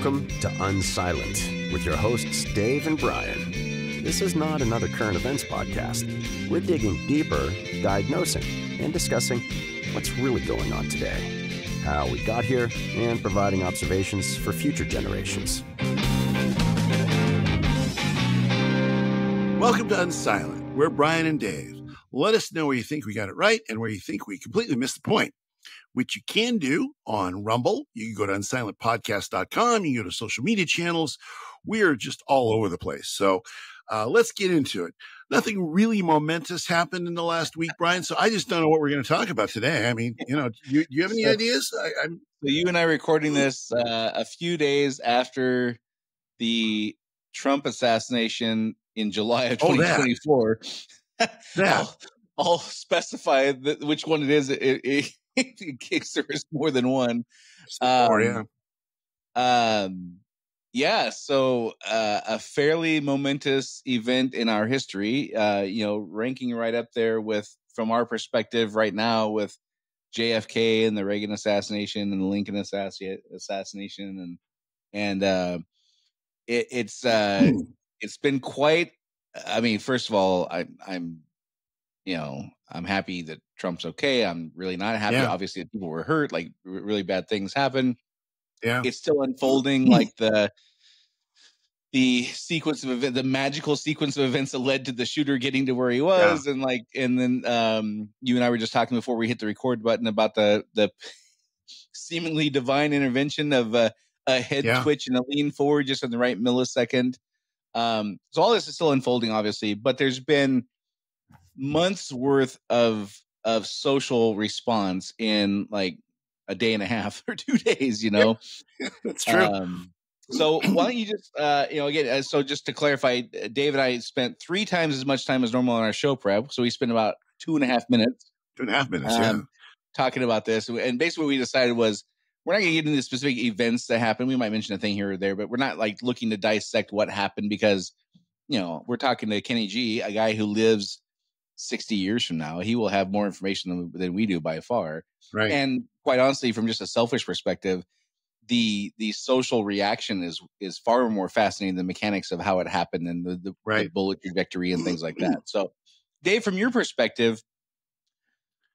Welcome to Unsilent with your hosts Dave and Brian. This is not another current events podcast. We're digging deeper, diagnosing, and discussing what's really going on today, how we got here, and providing observations for future generations. Welcome to Unsilent. We're Brian and Dave. Let us know where you think we got it right and where you think we completely missed the point, which you can do on Rumble. You can go to unsilentpodcast.com. You can go to social media channels. We are just all over the place. So let's get into it. Nothing really momentous happened in the last week, Brian, so I just don't know what we're going to talk about today. I mean, do you have any ideas? So you and I are recording this a few days after the Trump assassination in July of 2024. I'll specify which one it is in case there is more than one. So a fairly momentous event in our history, ranking right up there with, from our perspective right now, with JFK and the Reagan assassination and the Lincoln assassination. And it's been quite, I mean, first of all, I'm happy that Trump's okay. I'm really not happy. Yeah. Obviously, that people were hurt, like really bad things happen. Yeah, it's still unfolding, like the sequence of events, the magical sequence of events that led to the shooter getting to where he was, and then you and I were just talking before we hit the record button about the seemingly divine intervention of a head twitch and a lean forward just in the right millisecond. So all this is still unfolding, obviously, but there's been months worth of social response in like a day and a half or 2 days, That's true. So why don't you just, again, so just to clarify, Dave and I spent 3 times as much time as normal on our show prep. So we spent about 2.5 minutes. 2.5 minutes, talking about this. And basically what we decided was, we're not going to get into the specific events that happened. We might mention a thing here or there, but we're not like looking to dissect what happened because, we're talking to Kenny G, a guy who lives 60 years from now. He will have more information than we do by far. Right. And quite honestly, from just a selfish perspective, the social reaction is far more fascinating than the mechanics of how it happened and the bullet trajectory and things like that. So, Dave, from your perspective,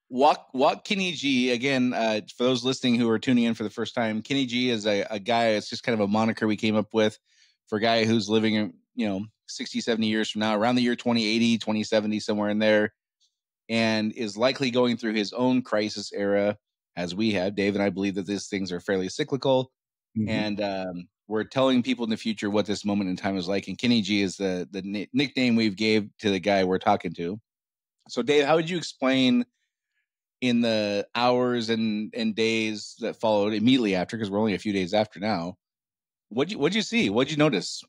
walk Kenny G again. For those listening who are tuning in for the first time, Kenny G is a guy. It's just kind of a moniker we came up with for a guy who's living, 60, 70 years from now, around the year 2080, 2070, somewhere in there, and is likely going through his own crisis era, as we have. Dave and I believe that these things are fairly cyclical, and we're telling people in the future what this moment in time is like. And Kenny G is the nickname we've gave to the guy we're talking to. So, Dave, how would you explain in the hours and days that followed immediately after, because we're only a few days after now, what'd you see? What'd you notice?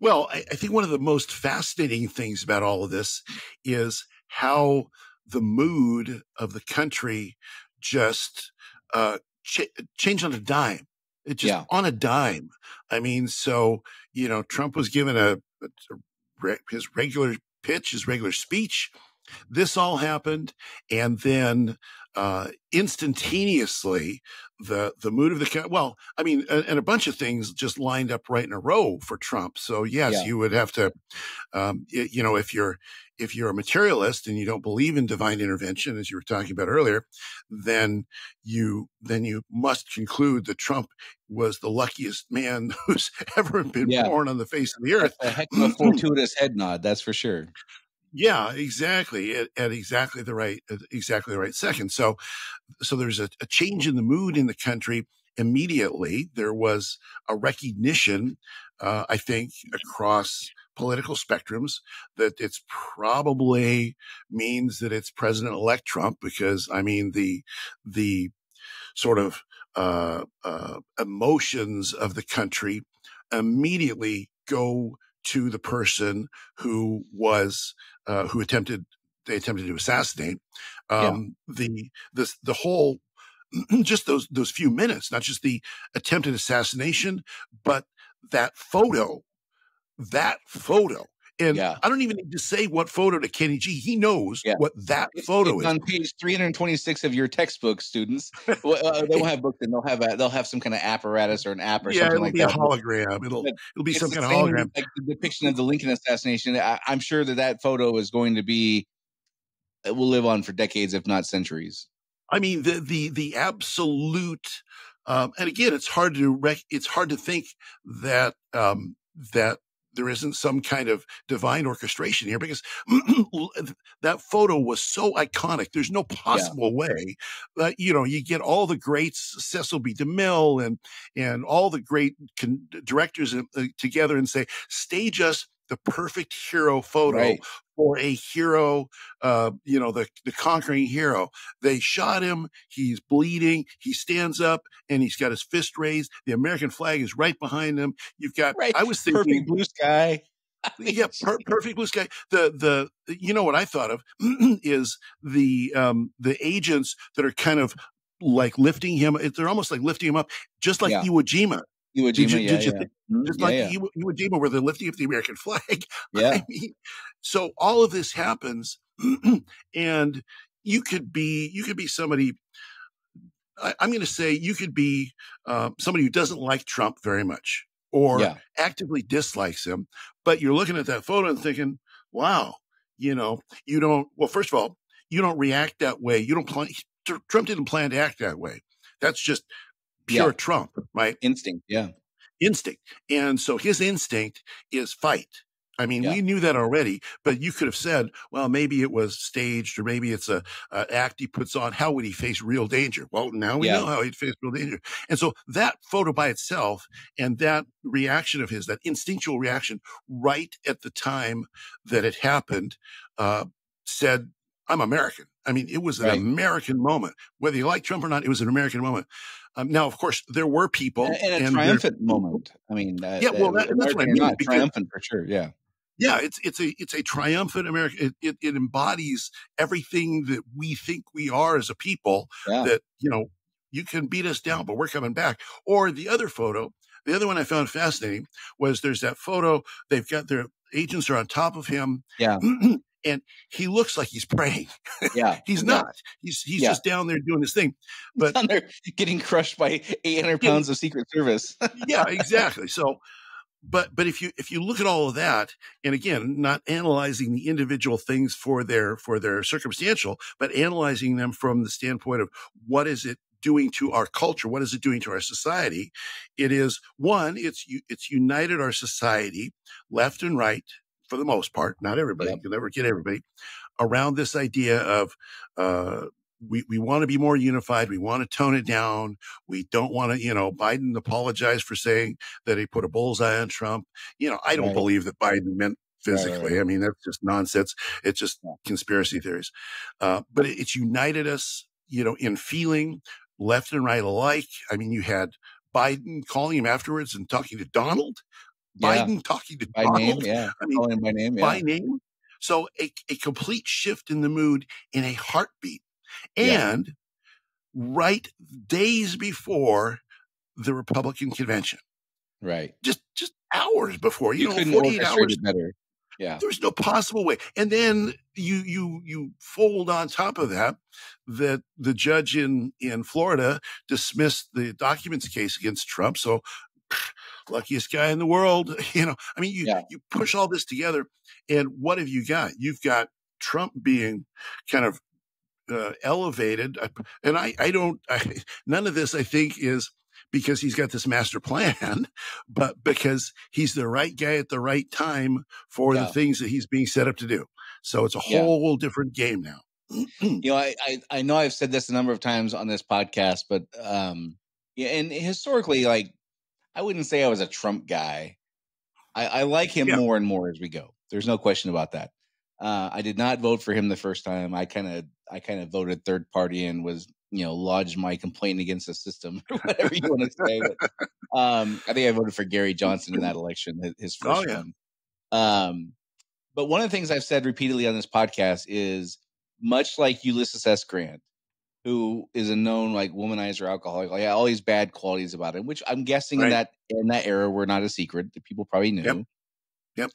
Well, I think one of the most fascinating things about all of this is how the mood of the country just changed on a dime. It just on a dime. I mean, so, Trump was given his regular pitch, his regular speech. This all happened, and then instantaneously, the mood of the and a bunch of things just lined up right in a row for Trump. So yes, you would have to, if you're a materialist and you don't believe in divine intervention, as you were talking about earlier, then you must conclude that Trump was the luckiest man who's ever been born on the face of the earth. A heck of a fortuitous head nod, that's for sure. Yeah, exactly. At exactly the right second. So there's a change in the mood in the country immediately. There was a recognition, I think, across political spectrums that it's probably means that it's President-elect Trump, because I mean the sort of emotions of the country immediately go to the person who was they attempted to assassinate. The whole, just those few minutes, not just the attempted assassination, but that photo And Yeah. I don't even need to say what photo to Kenny G. He knows Yeah. what that photo it's is. on page 326 of your textbook, students. They won't have books, and they'll have some kind of apparatus or an app or something It'll like be that. a hologram. It'll be It's some the kind of same, hologram. like the depiction of the Lincoln assassination. I'm sure that photo is going to be, it will live on for decades, if not centuries. I mean, the absolute, and again, it's hard to think that that there isn't some kind of divine orchestration here, because that photo was so iconic. There's no possible way that you get all the greats, Cecil B. DeMille, and all the great directors together and say, stage us the perfect hero photo. Right. For a hero, the conquering hero. They shot him. He's bleeding. He stands up and he's got his fist raised. The American flag is right behind him. You've got, Right. I was thinking, perfect blue sky. Yeah, perfect blue sky. The what I thought of is the agents that are kind of like lifting him. They're almost like lifting him up, just like Iwo Jima. Did you think? Just like Iwo Jima, where they're lifting up the American flag. Yeah. I mean, so all of this happens, and you could be somebody. I'm going to say you could be somebody who doesn't like Trump very much, or actively dislikes him, but you're looking at that photo and thinking, wow, you don't, well, first of all, you don't react that way. You don't plan, Trump didn't plan to act that way. That's just pure Trump, right? Instinct. Yeah. Instinct. And so his instinct is fight. I mean, we knew that already, but you could have said, well, maybe it was staged, or maybe it's a act he puts on. How would he face real danger? Well, now we know how he'd face real danger. And so that photo by itself, and that reaction of his, that instinctual reaction right at the time that it happened, said, I'm American. I mean, it was an American moment. Whether you like Trump or not, it was an American moment. Now, of course, there were people. And a triumphant moment. I mean, that's what I mean. Not triumphant for sure. Yeah. Yeah, it's a triumphant America. It embodies everything that we think we are as a people. That you can beat us down, but we're coming back. Or the other photo, the other one I found fascinating was there's that photo. They've got their agents are on top of him. Yeah. And he looks like he's praying. Yeah. He's not. He's just down there doing his thing. But down there getting crushed by 800 pounds of Secret Service. Yeah, exactly. So. But if you look at all of that, and again, not analyzing the individual things for their circumstantial, but analyzing them from the standpoint of what is it doing to our culture, what is it doing to our society, it is one, it's united our society, left and right, for the most part, not everybody, you can never get everybody, around this idea of we want to be more unified. We want to tone it down. We don't want to, Biden apologized for saying that he put a bullseye on Trump. I don't believe that Biden meant physically. Right. I mean, that's just nonsense. It's just conspiracy theories. But it's united us, in feeling, left and right alike. I mean, you had Biden calling him afterwards and talking to Donald. Biden talking to by Donald. Name, I mean, calling him by name. By name. So a complete shift in the mood in a heartbeat. And right days before the Republican convention. Right. Just hours before, you couldn't 48 hours. It better. Yeah. There's no possible way. And then you fold on top of that the judge in Florida dismissed the documents case against Trump. So luckiest guy in the world, I mean, you push all this together, and what have you got? You've got Trump being kind of elevated, and none of this I think is because he's got this master plan, but because he's the right guy at the right time for the things that he's being set up to do. So it's a whole different game now. I know I've said this a number of times on this podcast, but and historically, like, I wouldn't say I was a Trump guy. I like him more and more as we go. There's no question about that. I did not vote for him the first time. I kind of voted third party and was, lodged my complaint against the system or whatever you want to say. But, I think I voted for Gary Johnson in that election, his first one. But one of the things I've said repeatedly on this podcast is, much like Ulysses S. Grant, who is a known womanizer, alcoholic, all these bad qualities about him, which I'm guessing in that era were not a secret that people probably knew. Yep.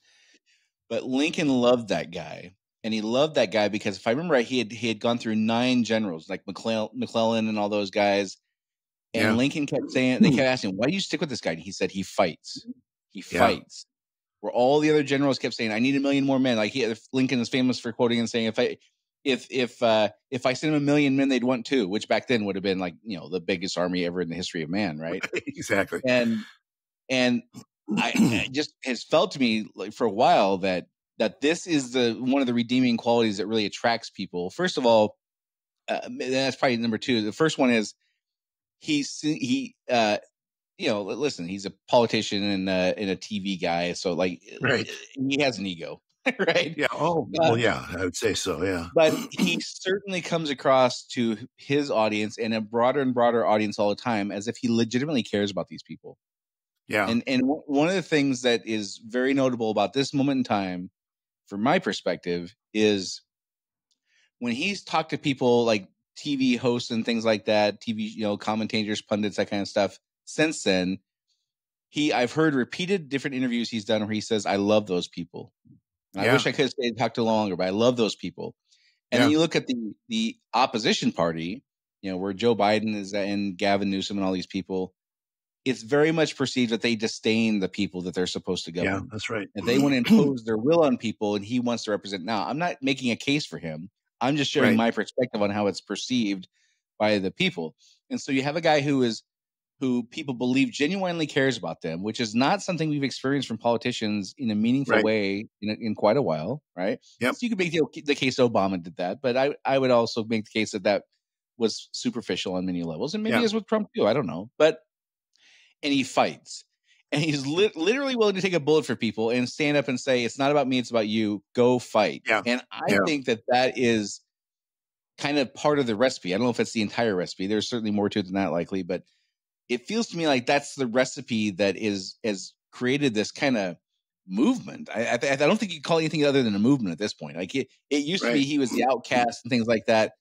But Lincoln loved that guy. And he loved that guy because if I remember right, he had gone through 9 generals, like McClellan and all those guys. And Lincoln kept saying, they kept asking, why do you stick with this guy? And he said, he fights. He fights. Where all the other generals kept saying, I need 1 million more men. Like Lincoln is famous for quoting and saying, if I send him 1 million men, they'd want 2, which back then would have been like, the biggest army ever in the history of man, right? Exactly. And I just has felt to me like for a while that this is one of the redeeming qualities that really attracts people. First of all, that's probably number 2. The first one is listen, he's a politician and a TV guy, so like he has an ego, right? Yeah. Oh, well, yeah, I would say so. Yeah. But he certainly comes across to his audience and a broader and broader audience all the time as if he legitimately cares about these people. Yeah. And one of the things that is very notable about this moment in time, from my perspective, is when he's talked to people like TV hosts and things like that, TV, commentators, pundits, that kind of stuff. Since then, I've heard repeated different interviews he's done where he says, I love those people. I wish I could have talked to longer, but I love those people. And then you look at the opposition party, where Joe Biden is and Gavin Newsom and all these people. It's very much perceived that they disdain the people that they're supposed to govern. Yeah, that's right. And they want to impose their will on people, and he wants to represent. Now, I'm not making a case for him. I'm just sharing my perspective on how it's perceived by the people. And so you have a guy who people believe genuinely cares about them, which is not something we've experienced from politicians in a meaningful way in quite a while, right? Yep. So you could make the case Obama did that, but I would also make the case that was superficial on many levels, and maybe it's with Trump too. I don't know, and he fights, and he's literally willing to take a bullet for people and stand up and say, "It's not about me; it's about you. Go fight." Yeah. And I think that is kind of part of the recipe. I don't know if it's the entire recipe. There's certainly more to it than that, likely, but it feels to me like that's the recipe that has created this kind of movement. I don't think you can call it anything other than a movement at this point. Like it used to be he was the outcast and things like that.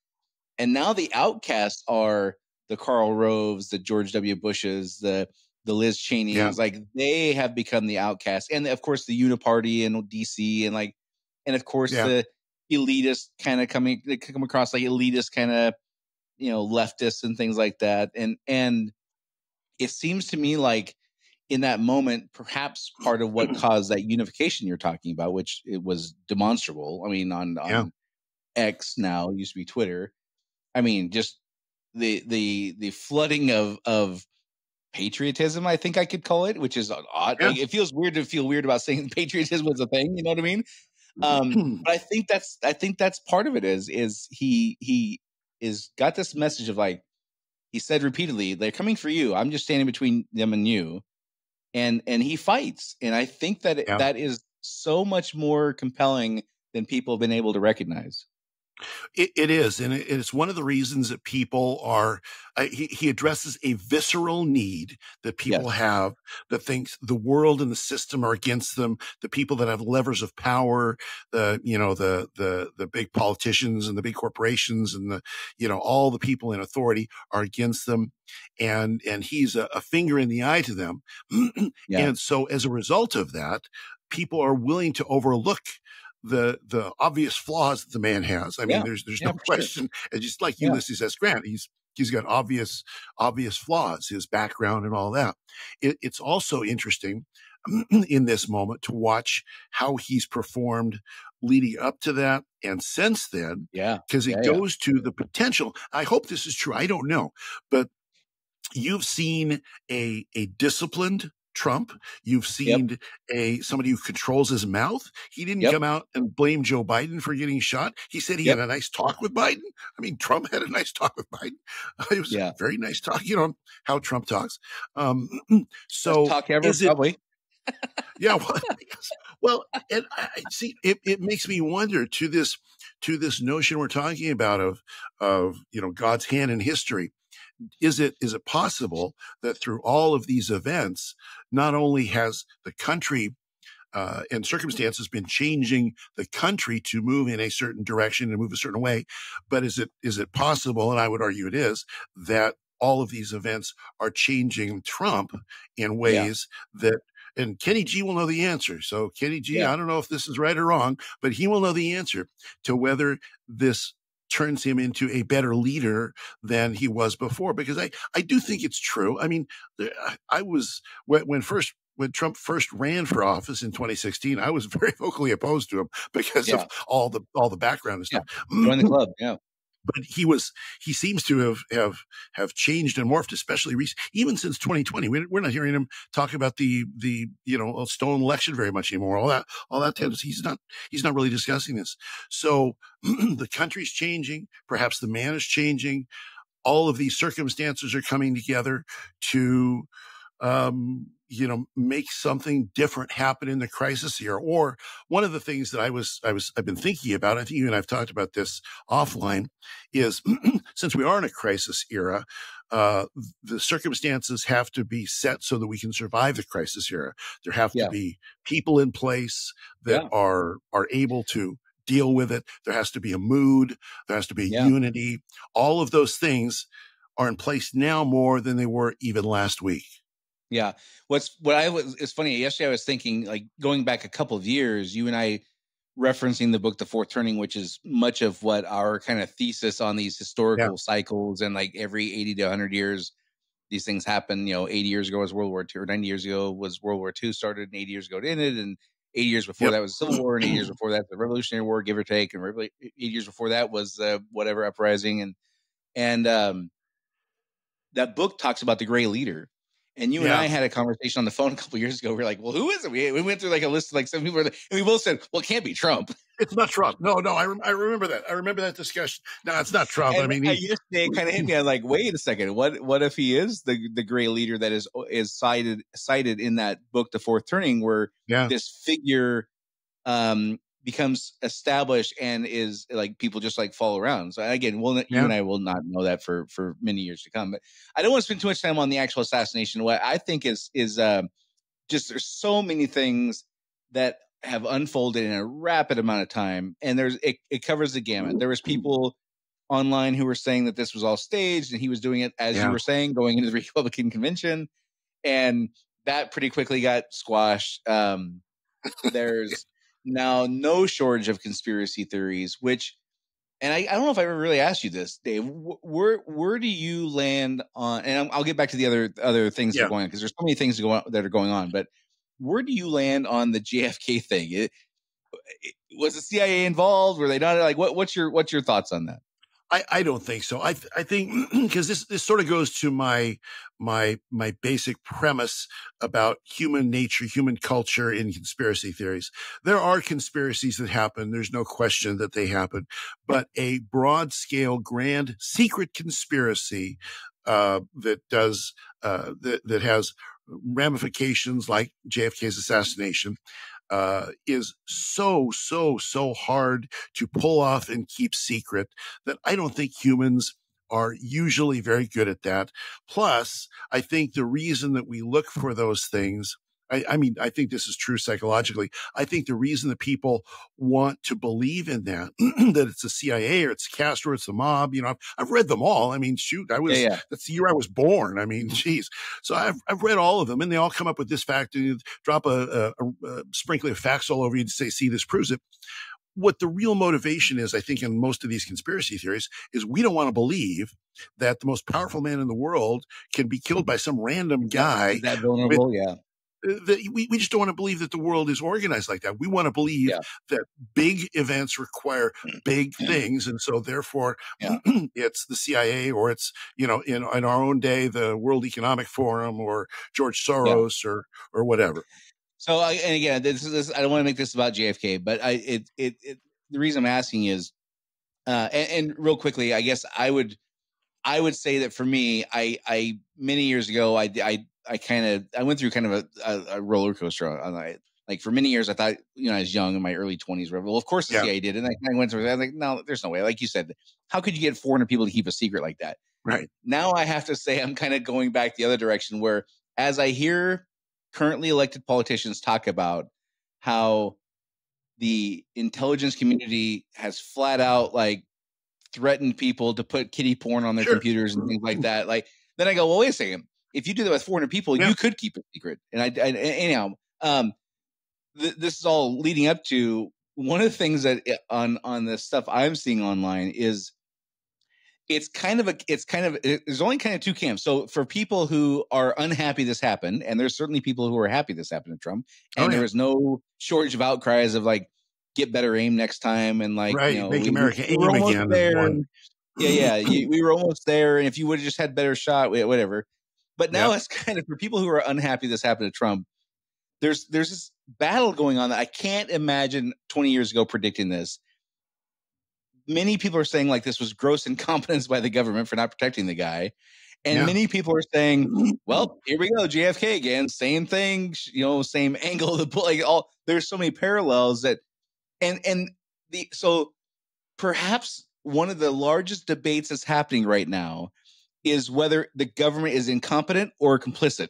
And now the outcasts are the Karl Roves, the George W. Bushes, the Liz Cheneys. Yeah. Like they have become the outcasts. And of course the Uniparty in DC and of course the elitist kind of come across like elitist kind of, leftists and things like that. And it seems to me like in that moment, perhaps part of what caused that unification you're talking about, which it was demonstrable. I mean, on X now, it used to be Twitter. I mean, just the flooding of patriotism, I think I could call it, which is odd. Yeah. Like, it feels weird to feel weird about saying patriotism was a thing. You know what I mean? But I think that's part of it. Is he is got this message of like. He said repeatedly, they're coming for you. I'm just standing between them and you. And he fights. And I think that that is so much more compelling than people have been able to recognize. It is. And it's one of the reasons that people are, he addresses a visceral need that people have that thinks the world and the system are against them. The people that have levers of power, the big politicians and the big corporations and all the people in authority are against them. And he's a finger in the eye to them. And so as a result of that, people are willing to overlook the obvious flaws that the man has. I mean, there's no question. Sure. And just like Ulysses S. Grant, he's got obvious flaws, his background and all that. It's also interesting in this moment to watch how he's performed leading up to that and since then. Because it goes to the potential. I hope this is true. I don't know, but you've seen a disciplined Trump. You've seen somebody who controls his mouth. He didn't come out and blame Joe Biden for getting shot. He said he had a nice talk with Biden. I mean, Trump had a nice talk with Biden. It was a very nice talk. You know how Trump talks. So best talk ever, probably. Well, and I see it makes me wonder to this notion we're talking about of God's hand in history. Is it possible that through all of these events, not only has the country and circumstances been changing the country to move in a certain direction and move a certain way, but is it possible, and I would argue it is, that all of these events are changing Trump in ways that and Kenny G will know the answer. So Kenny G, Yeah. I don't know if this is right or wrong, but he will know the answer to whether this turns him into a better leader than he was before. Because I do think it's true. I mean, I was, when Trump first ran for office in 2016, I was very vocally opposed to him because of all the background and stuff. Join the club. Yeah. But he seems to have changed and morphed, especially even since 2020. We're not hearing him talk about the stolen election very much anymore. All that tendency. He's not really discussing this. So the country's changing. Perhaps the man is changing. All of these circumstances are coming together to make something different happen in the crisis here. Or one of the things that I've been thinking about, I think you and I've talked about this offline, is since we are in a crisis era, the circumstances have to be set so that we can survive the crisis era. There have to be people in place that are able to deal with it. There has to be a mood. There has to be unity. All of those things are in place now more than they were even last week. Yeah. It's funny. Yesterday I was thinking, like, going back a couple of years, you and I referencing the book, The Fourth Turning, which is much of what our kind of thesis on these historical cycles, and like every 80 to 100 years, these things happen. 80 years ago was World War II, or 90 years ago was World War II started, and 80 years ago it ended, and 80 years before that was the Civil War, and 8 years before that the Revolutionary War, give or take, and 8 years before that was whatever uprising, and that book talks about the gray leader. And you and I had a conversation on the phone a couple of years ago. We were like, well, who is it? We went through like a list of like 7 people, and we both said, well, it can't be Trump. It's not Trump. No, I remember that. I remember that discussion. No, it's not Trump. And I mean, yesterday it kind of hit me. I was like, wait a second. What if he is the gray leader that is cited in that book, The Fourth Turning, where this figure becomes established and is like people just like follow around. So again, you and I will not know that for many years to come. But I don't want to spend too much time on the actual assassination. What I think is just there's so many things that have unfolded in a rapid amount of time, and it covers the gamut. There was people online who were saying that this was all staged, and he was doing it, as you were saying, going into the Republican convention, and that pretty quickly got squashed. There's now no shortage of conspiracy theories, which, and I don't know if I ever really asked you this, Dave, where do you land on, and I'll get back to the other things that are going on, because there's so many things that are going on, but where do you land on the JFK thing? Was the CIA involved? Were they not? Like, what's your thoughts on that? I don't think so. I think because this sort of goes to my basic premise about human nature, human culture in conspiracy theories. There are conspiracies that happen. There's no question that they happen, but a broad scale, grand, secret conspiracy that has ramifications like JFK's assassination is so hard to pull off and keep secret that I don't think humans are usually very good at that. Plus, I think the reason that we look for those things, I mean, I think this is true psychologically. I think the reason that people want to believe in that, that it's the CIA or it's Castro, or it's the mob, I've read them all. I mean, shoot, that's the year I was born. I mean, geez. So I've read all of them, and they all come up with this fact, and you drop a sprinkling of facts all over you to say, see, this proves it. What the real motivation is, I think, in most of these conspiracy theories is we don't want to believe that the most powerful man in the world can be killed by some random guy. That vulnerable, we just don't want to believe that the world is organized like that. We want to believe that big events require big things. And so therefore it's the CIA, or it's, in our own day, the World Economic Forum, or George Soros, or whatever. So, and again, this I don't want to make this about JFK, but the reason I'm asking is, and real quickly, I guess I would say that for me, I many years ago, I went through kind of a roller coaster. Like for many years, I thought, I was young in my early 20s. Well, of course the CIA did. And I went through that. I was like, no, there's no way. Like you said, how could you get 400 people to keep a secret like that? Right. Now I have to say I'm kind of going back the other direction, where as I hear currently elected politicians talk about how the intelligence community has flat out like threatened people to put kiddie porn on their computers and things like that. Like, then I go, well, wait a second. If you do that with 400 people, you could keep it secret. And anyhow, This is all leading up to one of the things that on the stuff I'm seeing online is there's only kind of two camps. So for people who are unhappy this happened, and there's certainly people who are happy this happened to Trump, and there was no shortage of outcries of like, get better aim next time, and like, right, make America we were aim almost again. there. We were almost there, and if you would have just had better shot, whatever. But now it's kind of for people who are unhappy this happened to Trump. There's this battle going on that I can't imagine 20 years ago predicting this. Many people are saying like this was gross incompetence by the government for not protecting the guy. And many people are saying, well, here we go, JFK again, same thing, same angle of the bullet. Like there's so many parallels that, so perhaps one of the largest debates that's happening right now is whether the government is incompetent or complicit.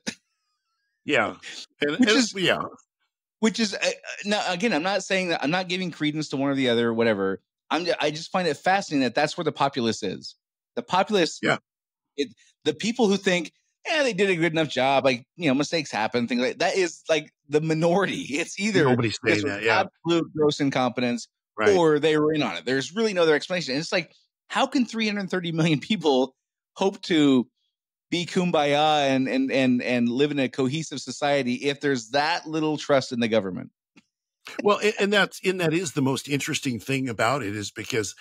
Yeah. Which is now, again, I'm not saying that I'm not giving credence to one or the other, or whatever. I just find it fascinating that that's where the populace is. The populace, the people who think, they did a good enough job, like, mistakes happen, things like that is like the minority. It's either nobody's saying that, absolute gross incompetence, or they were in on it. There's really no other explanation. And it's like, how can 330 million people hope to be kumbaya and live in a cohesive society if there's that little trust in the government? Well, and that is the most interesting thing about it, is because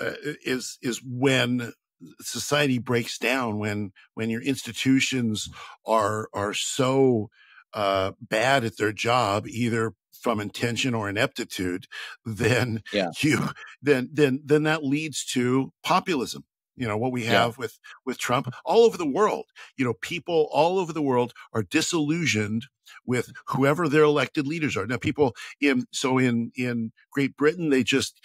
is when society breaks down, when your institutions are so bad at their job, either from intention or ineptitude, then then that leads to populism. What we have with Trump all over the world. People all over the world are disillusioned with whoever their elected leaders are. Now, people in Great Britain, they just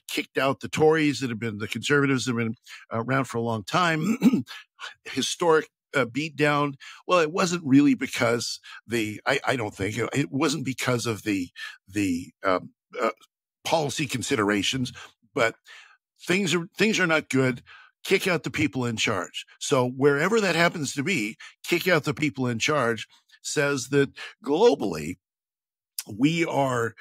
kicked out the Tories the conservatives that have been around for a long time. Historic beat down. Well, it wasn't really because I don't think it wasn't because of the policy considerations, but things are not good. Kick out the people in charge. So wherever that happens to be, kick out the people in charge says that globally we are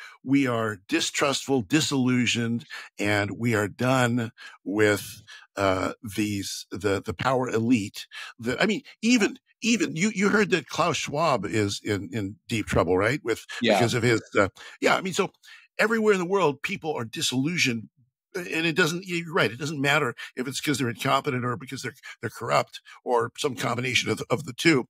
distrustful, disillusioned, and we are done with the power elite. Even you heard that Klaus Schwab is in deep trouble, right? Because of his so everywhere in the world people are disillusioned. And you're right. It doesn't matter if it's because they're incompetent or because they're corrupt or some combination of the two.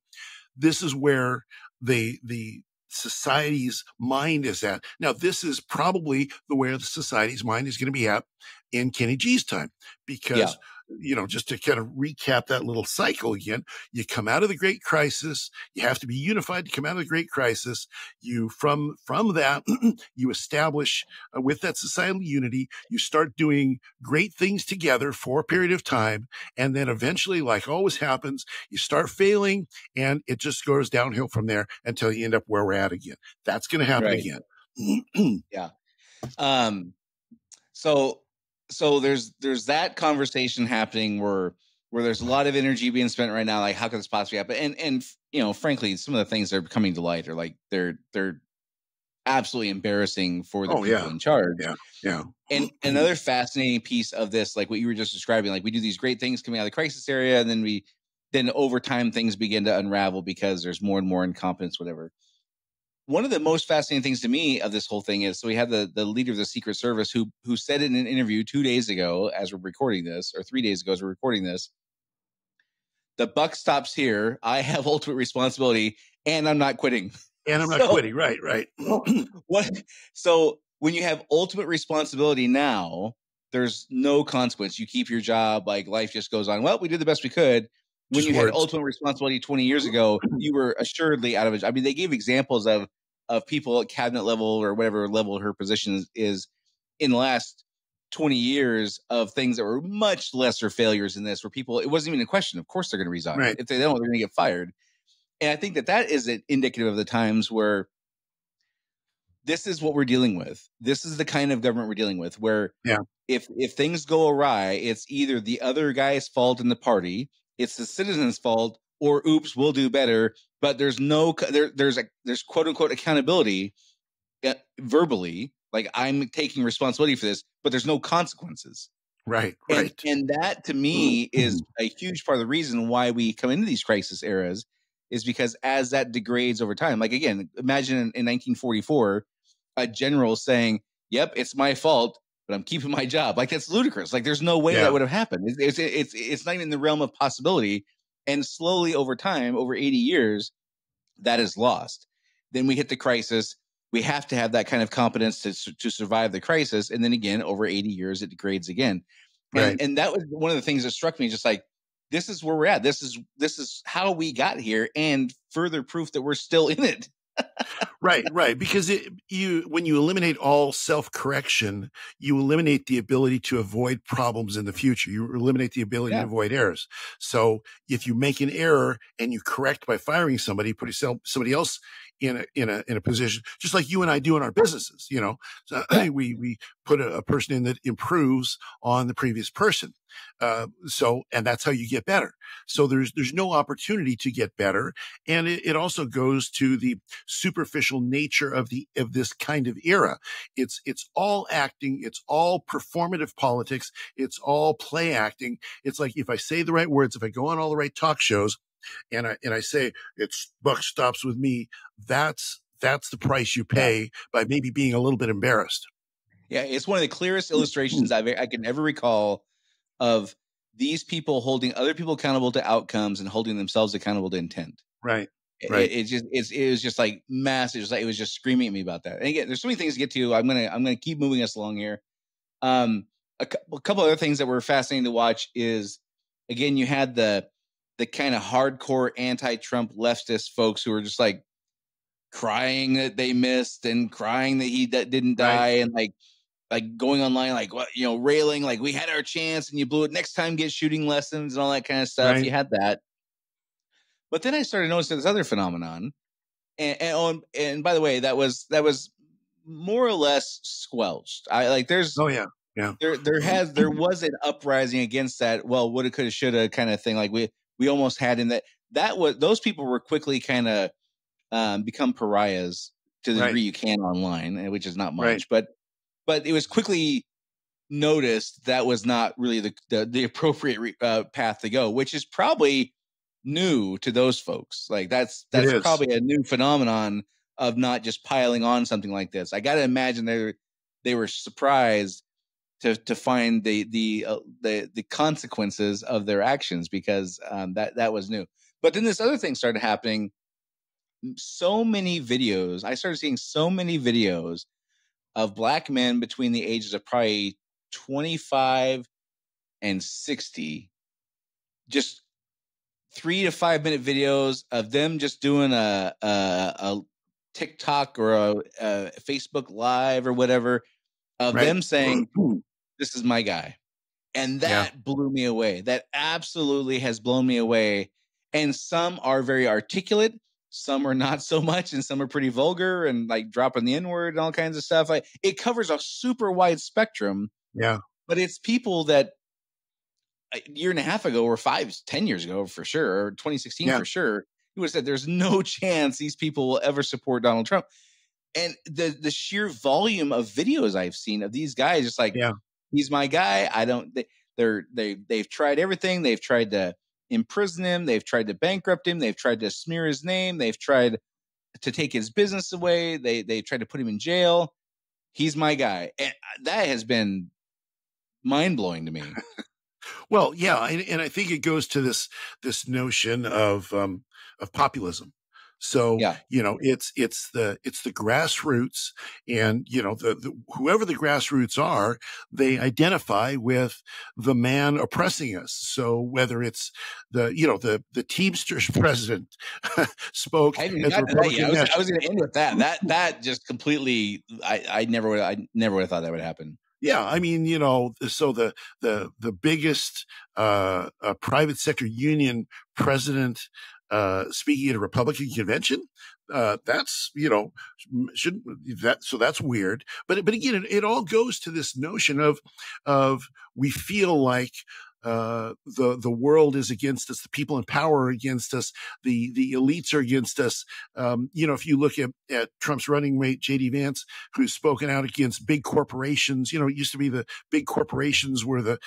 This is where the society's mind is at. Now, this is probably where the society's mind is going to be at in Kenny G's time, because just to kind of recap that little cycle again, you come out of the Great Crisis. You have to be unified to come out of the Great Crisis. You, from that, you establish with that societal unity, you start doing great things together for a period of time. And then eventually, like always happens, you start failing and it just goes downhill from there until you end up where we're at again. That's going to happen again. So there's that conversation happening where there's a lot of energy being spent right now. Like, how could this possibly happen? And frankly, some of the things that are coming to light are like they're absolutely embarrassing for the people in charge. And another fascinating piece of this, like what you were just describing, like we do these great things coming out of the crisis area, and then over time things begin to unravel because there's more and more incompetence, whatever. One of the most fascinating things to me of this whole thing is, so we have the leader of the Secret Service who said in an interview 2 days ago, as we're recording this, or 3 days ago as we're recording this, the buck stops here. I have ultimate responsibility, and I'm not quitting. And I'm not quitting. Right. So when you have ultimate responsibility now, there's no consequence. You keep your job, like life just goes on. Well, we did the best we could. When you had ultimate responsibility 20 years ago, you were assuredly out of it. I mean, they gave examples of people at cabinet level or whatever level her position is in the last 20 years of things that were much lesser failures than this, where people, it wasn't even a question. Of course, they're going to resign. Right. If they don't, they're going to get fired. And I think that is indicative of the times where this is what we're dealing with. This is the kind of government we're dealing with, where if things go awry, it's either the other guy's fault in the party, it's the citizens' fault, or oops, we'll do better. But there's there's quote unquote accountability verbally, like I'm taking responsibility for this, but there's no consequences. Right. And that to me is a huge part of the reason why we come into these crisis eras, is because as that degrades over time, like again, imagine in 1944, a general saying, "Yep, it's my fault, but I'm keeping my job." Like that's ludicrous. Like there's no way that would have happened. It's not even in the realm of possibility. And slowly over time, over 80 years, that is lost. Then we hit the crisis. We have to have that kind of competence to survive the crisis. And then again, over 80 years, it degrades again. And that was one of the things that struck me, just like, this is where we're at. This is how we got here, and further proof that we're still in it. Right. Because when you eliminate all self-correction, you eliminate the ability to avoid problems in the future. You eliminate the ability to avoid errors. So if you make an error and you correct by firing somebody, putting somebody else in a position, just like you and I do in our businesses, so we put a person in that improves on the previous person. And that's how you get better. So there's no opportunity to get better. And it also goes to the superficial nature of this kind of era. It's all acting. It's all performative politics. It's all play acting. It's like, if I say the right words, if I go on all the right talk shows, and I say it's buck stops with me, that's the price you pay by maybe being a little bit embarrassed. Yeah, it's one of the clearest illustrations I can ever recall of these people holding other people accountable to outcomes and holding themselves accountable to intent. Right. It was just like massive. It was just screaming at me about that. And again, there's so many things to get to. I'm gonna keep moving us along here. A couple other things that were fascinating to watch is, again, you had the kind of hardcore anti-Trump leftist folks who were just like crying that they missed and crying that he didn't die, and like going online, like, what, railing, like, we had our chance and you blew it. Next time, get shooting lessons and all that kind of stuff. You had that. But then I started noticing this other phenomenon. And by the way, that was more or less squelched. There was an uprising against that. Well, woulda, coulda, shoulda kind of thing. Like we almost had in that was, those people were quickly kind of become pariahs to the degree you can online, which is not much, but it was quickly noticed that was not really the appropriate path to go, which is probably new to those folks. Like that's probably a new phenomenon of not just piling on something like this. I got to imagine they were surprised to find the consequences of their actions, because that was new. But then this other thing started happening. So many videos. I started seeing so many videos of black men between the ages of probably 25 and 60, just 3 to 5 minute videos of them just doing a TikTok or a Facebook Live or whatever, of them saying, "This is my guy." And that blew me away. That absolutely has blown me away. And some are very articulate, some are not so much, and some are pretty vulgar and like dropping the N-word and all kinds of stuff. It covers a super wide spectrum. Yeah. But it's people that a year and a half ago, or 10 years ago for sure, or 2016 for sure, he would have said there's no chance these people will ever support Donald Trump. And the sheer volume of videos I've seen of these guys, just like, he's my guy. They've tried everything. They've tried to imprison him. They've tried to bankrupt him. They've tried to smear his name. They've tried to take his business away. They tried to put him in jail. He's my guy. And that has been mind-blowing to me. Well, yeah, and I think it goes to this notion of populism. So, it's the grassroots, and, whoever the grassroots are, they identify with the man oppressing us. So whether it's the Teamsters president spoke as Republican. I was going to end with that. That just completely, I never would have thought that would happen. Yeah, I mean, so the biggest private sector union president speaking at a Republican convention, that's so that's weird. But again, it all goes to this notion of we feel like the world is against us, the people in power are against us, the elites are against us. If you look at Trump's running mate, J.D. Vance, who's spoken out against big corporations, it used to be the big corporations were the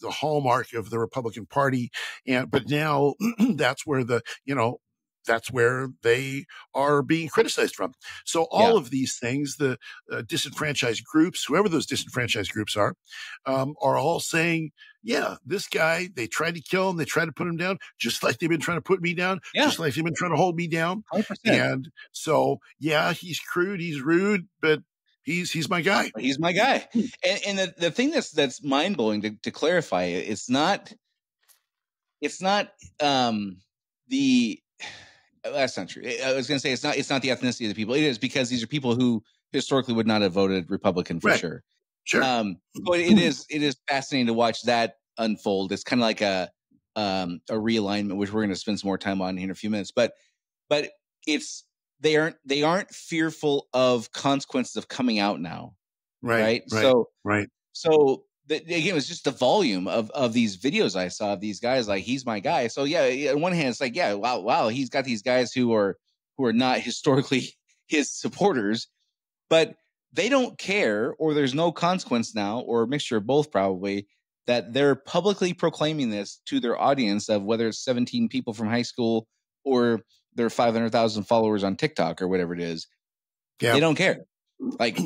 hallmark of the Republican Party, but now that's where that's where they are being criticized from. So all of these things, the disenfranchised groups, whoever those disenfranchised groups are all saying, yeah, this guy, they tried to kill him. They tried to put him down, just like they've been trying to put me down, just like they've been trying to hold me down. 100%. And so, yeah, he's crude, he's rude, but he's my guy. He's my guy. And the thing that's mind blowing to clarify it, it's not that's not true. I was going to say it's not the ethnicity of the people. It is because these are people who historically would not have voted Republican for sure. Sure. But it is fascinating to watch that unfold. It's kind of like a realignment, which we're going to spend some more time on here in a few minutes. But they aren't fearful of consequences of coming out now. Right. So again, it was just the volume of these videos I saw of these guys like, he's my guy. So yeah, on one hand, it's like, yeah, wow, he's got these guys who are not historically his supporters, but they don't care, or there's no consequence now, or a mixture of both probably, that they're publicly proclaiming this to their audience of whether it's 17 people from high school or their 500,000 followers on TikTok or whatever it is. Yeah. They don't care. Like,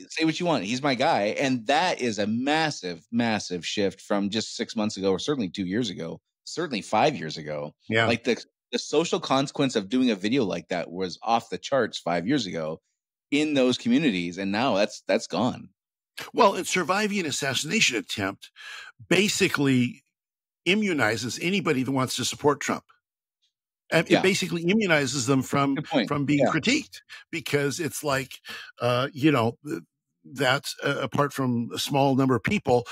say what you want. He's my guy. And that is a massive, massive shift from just 6 months ago, or certainly 2 years ago, certainly 5 years ago. Yeah. Like the social consequence of doing a video like that was off the charts 5 years ago in those communities. And now that's gone. Well, and surviving an assassination attempt basically immunizes anybody that wants to support Trump. And it basically immunizes them from being critiqued, because it's like, that's apart from a small number of people,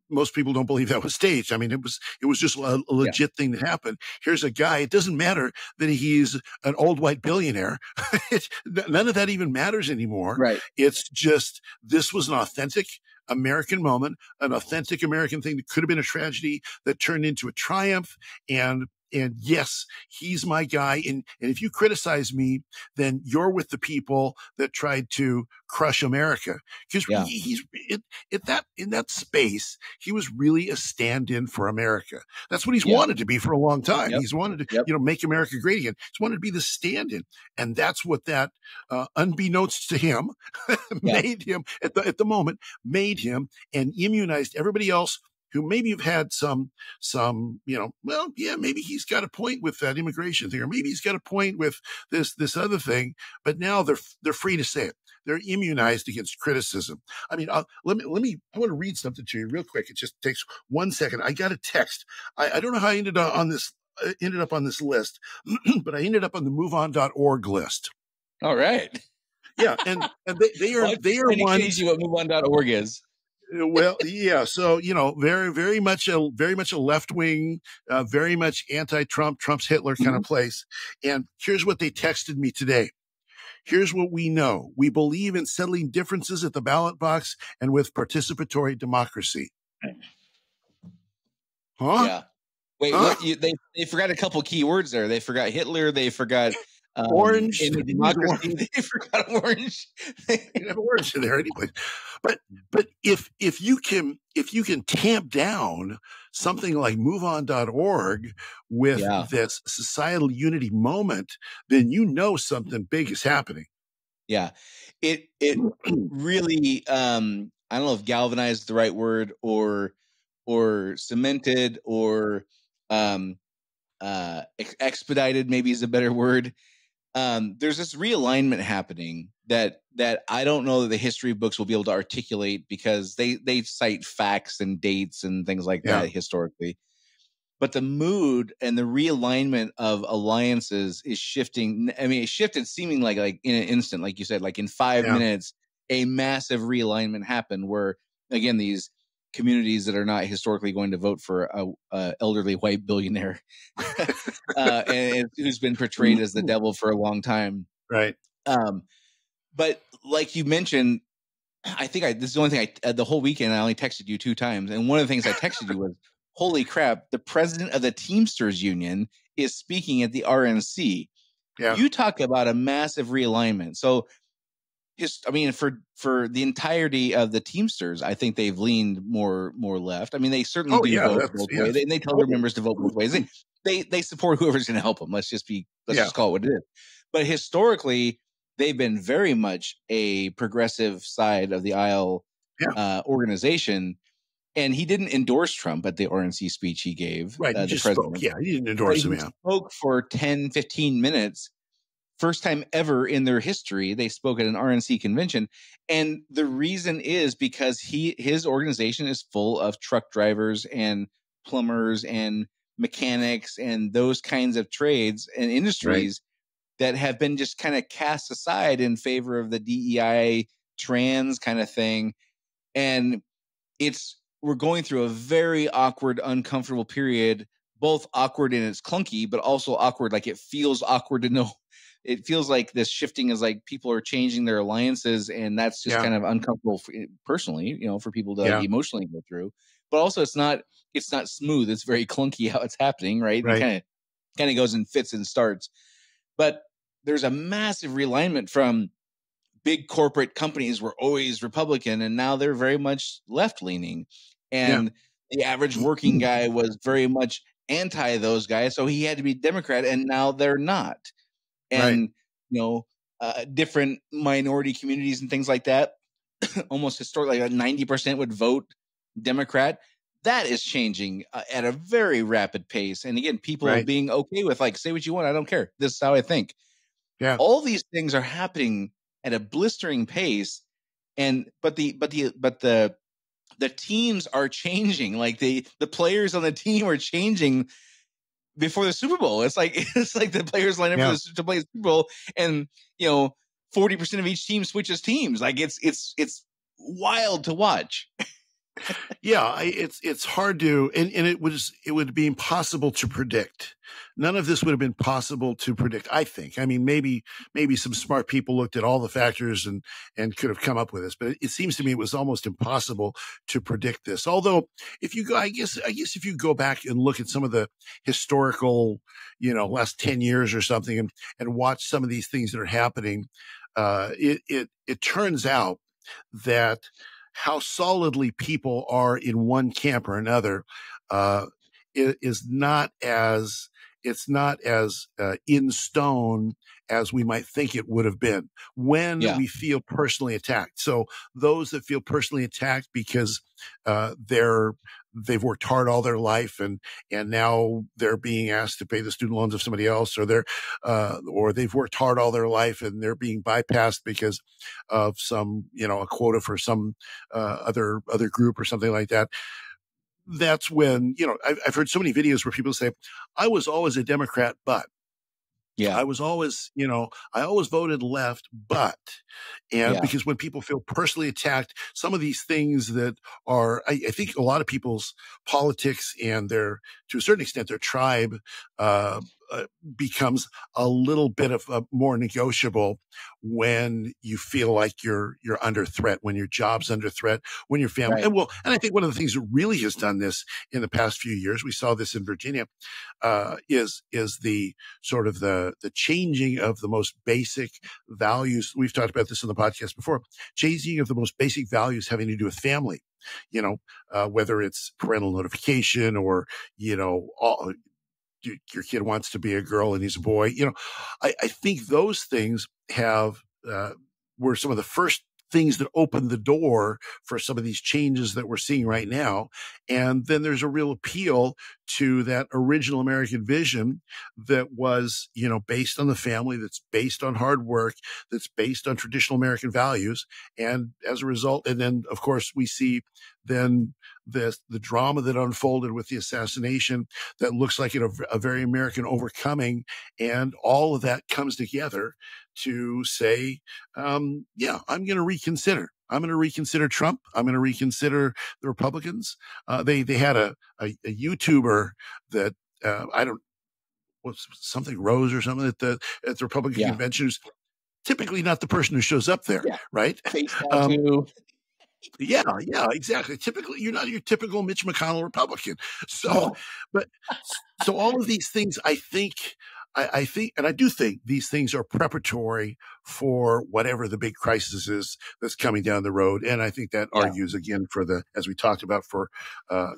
most people don't believe that was staged. I mean, it was just a legit thing that happened. Here's a guy. It doesn't matter that he's an old white billionaire. None of that even matters anymore. Right. It's just, this was an authentic American moment, an authentic American thing that could have been a tragedy that turned into a triumph. And yes, he's my guy. And if you criticize me, then you're with the people that tried to crush America. Because he's in that space, he was really a stand-in for America. That's what he's wanted to be for a long time. He's wanted to, make America great again. He's wanted to be the stand-in. And that's what that, unbeknownst to him, made him at the moment, made him, and immunized everybody else who maybe have had some, maybe he's got a point with that immigration thing, or maybe he's got a point with this other thing, but now they're free to say it. They're immunized against criticism. I mean, I want to read something to you real quick. It just takes 1 second. I got a text. I don't know how I ended up on this list, but I ended up on the MoveOn.org list. All right. Yeah. And they are one. What MoveOn.org is. Well, yeah. So, very much a left wing, very much anti-Trump, Trump's Hitler kind of place. And here's what they texted me today. Here's what we know. We believe in settling differences at the ballot box and with participatory democracy. Huh? Yeah. Wait, huh? They forgot a couple key words there. They forgot Hitler. They forgot orange. Democracy. They forgot orange. They have orange in there anyway. But if you can tamp down something like MoveOn.org with this societal unity moment, then something big is happening. Yeah. It really I don't know if galvanized the right word, or cemented, or expedited maybe is a better word. There's this realignment happening that I don't know that the history books will be able to articulate, because they cite facts and dates and things like that historically. But the mood and the realignment of alliances is shifting. I mean, it shifted seemingly like in an instant, like you said, like in 5 minutes, a massive realignment happened where, again, these communities that are not historically going to vote for a elderly white billionaire and who's been portrayed as the devil for a long time. Right. But like you mentioned, I think this is the only thing the whole weekend I only texted you 2 times. And one of the things I texted you was, holy crap, the president of the Teamsters Union is speaking at the RNC. Yeah. You talk about a massive realignment. So for the entirety of the Teamsters, I think they've leaned more left. I mean, they certainly vote both ways, and they tell their members to vote both ways. They support whoever's going to help them. Let's just call it what it is. But historically, they've been very much a progressive side of the aisle organization. And he didn't endorse Trump at the RNC speech he gave. Right, he just spoke. Yeah, he didn't endorse him. He spoke for 10, 15 minutes. First time ever in their history, they spoke at an RNC convention. And the reason is because his organization is full of truck drivers and plumbers and mechanics and those kinds of trades and industries that have been just kind of cast aside in favor of the DEI trans kind of thing. And we're going through a very awkward, uncomfortable period, both awkward and it's clunky, but also awkward. Like it feels awkward to know. It feels like this shifting is like people are changing their alliances, and that's just kind of uncomfortable personally, for people to like emotionally go through. But also, it's not smooth. It's very clunky how it's happening, right? It kind of goes in fits and starts. But there's a massive realignment from big corporate companies were always Republican, and now they're very much left leaning. And the average working guy was very much anti those guys, so he had to be Democrat, and now they're not. And, different minority communities and things like that, almost historically, like 90% would vote Democrat. That is changing at a very rapid pace. And again, people are being okay with like, say what you want. I don't care. This is how I think. Yeah. All these things are happening at a blistering pace. But the teams are changing. Like the players on the team are changing before the Super Bowl. It's like the players line up to play the Super Bowl, and 40% of each team switches teams. Like it's wild to watch. It's hard to, and it would be impossible to predict. None of this would have been possible to predict, I think. I mean, maybe some smart people looked at all the factors and could have come up with this, but it seems to me it was almost impossible to predict this. Although if you go, I guess if you go back and look at some of the historical, last 10 years or something and watch some of these things that are happening, it turns out that how solidly people are in one camp or another is not as in stone as we might think it would have been when we feel personally attacked. So those that feel personally attacked because they've worked hard all their life and now they're being asked to pay the student loans of somebody else, or they've worked hard all their life and they're being bypassed because of some, a quota for some other group or something like that. That's when, I've heard so many videos where people say, I was always a Democrat, but I was always, I always voted left, but, because when people feel personally attacked, some of these things that are, I think a lot of people's politics and to a certain extent, their tribe, becomes a little bit of more negotiable when you feel like you're under threat, when your job's under threat, when your family, and I think one of the things that really has done this in the past few years, we saw this in Virginia, is the sort of the changing of the most basic values. We've talked about this in the podcast before, changing of the most basic values having to do with family, whether it's parental notification or, your kid wants to be a girl and he's a boy. I think those things were some of the first things that opened the door for some of these changes that we're seeing right now. And then there's a real appeal to that original American vision that was, based on the family, that's based on hard work, that's based on traditional American values. And as a result, and then of course we see then the drama that unfolded with the assassination that looks like a very American overcoming. And all of that comes together to say, I'm going to reconsider. I'm going to reconsider Trump. I'm going to reconsider the Republicans. They had a YouTuber that, was something Rose or something at the Republican convention, who's typically not the person who shows up there. Right. Face tattoo. Yeah, yeah, exactly. Typically, you're not your typical Mitch McConnell Republican. So, No. but so all of these things, I think, and I do think these things are preparatory for whatever the big crisis is that's coming down the road. And I think that Yeah. argues again for as we talked about, for